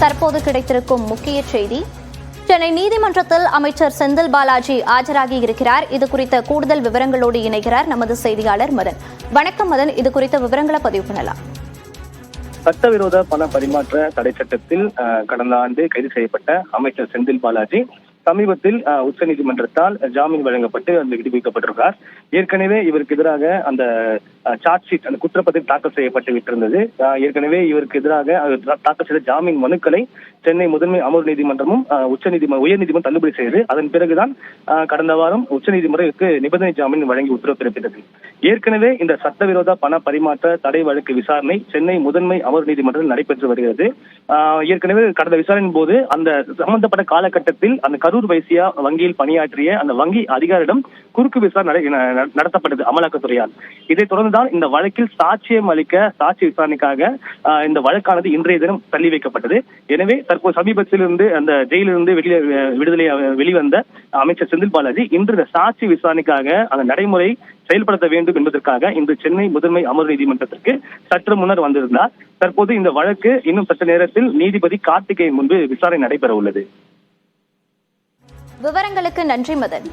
தற்போது கிடைத்திருக்கும் முக்கிய செய்தி. சென்னை நீதிமன்றத்தில் அமைச்சர் செந்தில் பாலாஜி ஆஜராகி இருக்கிறார். இது குறித்த கூடுதல் விவரங்களோடு இணைகிறார் நமது செய்தியாளர் மதன். வணக்கம் மதன், இது குறித்த விவரங்களை பதிவு பண்ணலாம். சட்டவிரோத பண பரிமாற்ற தடை சட்டத்தில் கடந்த ஆண்டு கைது செய்யப்பட்ட அமைச்சர் செந்தில் பாலாஜி சமீபத்தில் உச்சநீதிமன்றத்தால் ஜாமீன் வழங்கப்பட்டு அந்த விடுவிக்கப்பட்டிருக்கிறார். ஏற்கனவே இவருக்கு எதிராக அந்த சார்ஜ் ஷீட், அந்த குற்றப்பத்திரிகை தாக்கல் செய்யப்பட்டு விட்டிருந்தது. ஏற்கனவே இவருக்கு எதிராக தாக்கல் செய்த ஜாமீன் மனுக்களை சென்னை முதன்மை அமர்வு நீதிமன்றமும் உயர்நீதிமன்றம் தள்ளுபடி செய்தது. அதன் பிறகுதான் கடந்த வாரம் உச்சநீதிமன்றத்திற்கு நிபந்தனை ஜாமீன் வழங்கி உத்தரவு பிறப்பித்தது. ஏற்கனவே இந்த சட்டவிரோத பண பரிமாற்ற தடை வழக்கு விசாரணை சென்னை முதன்மை அமர்வு நீதிமன்றத்தில் நடைபெற்று வருகிறது. ஏற்கனவே கடந்த விசாரணையின் போது அந்த சம்பந்தப்பட்ட காலகட்டத்தில் அந்த கரூர் வைசியா வங்கியில் பணியாற்றிய அந்த வங்கி அதிகாரிடம் குறுக்கு விசாரணை நடத்தப்பட்டது அமலாக்கத்துறையால். இதைத் தொடர்ந்துதான் இந்த வழக்கில் சாட்சியம் அளிக்க சாட்சி விசாரணைக்காக இந்த வழக்கானது இன்றைய தினம் தள்ளி வைக்கப்பட்டது. எனவே தற்போது சமீபத்திலிருந்து அந்த ஜெயிலிருந்து விடுதலை வெளிவந்த அமைச்சர் செந்தில் பாலாஜி இன்று இந்த சாட்சி விசாரணைக்காக அந்த நடைமுறை செயல்படுத்த வேண்டும் என்பதற்காக இன்று சென்னை முதன்மை அமர்வு நீதிமன்றத்திற்கு சற்று முன்னர் வந்திருந்தார். தற்போது இந்த வழக்கு இன்னும் சற்று நேரத்தில் நீதிபதி கார்த்திகேயன் முன்பு விசாரணை நடைபெற உள்ளது. விவரங்களுக்கு நன்றி மதன்.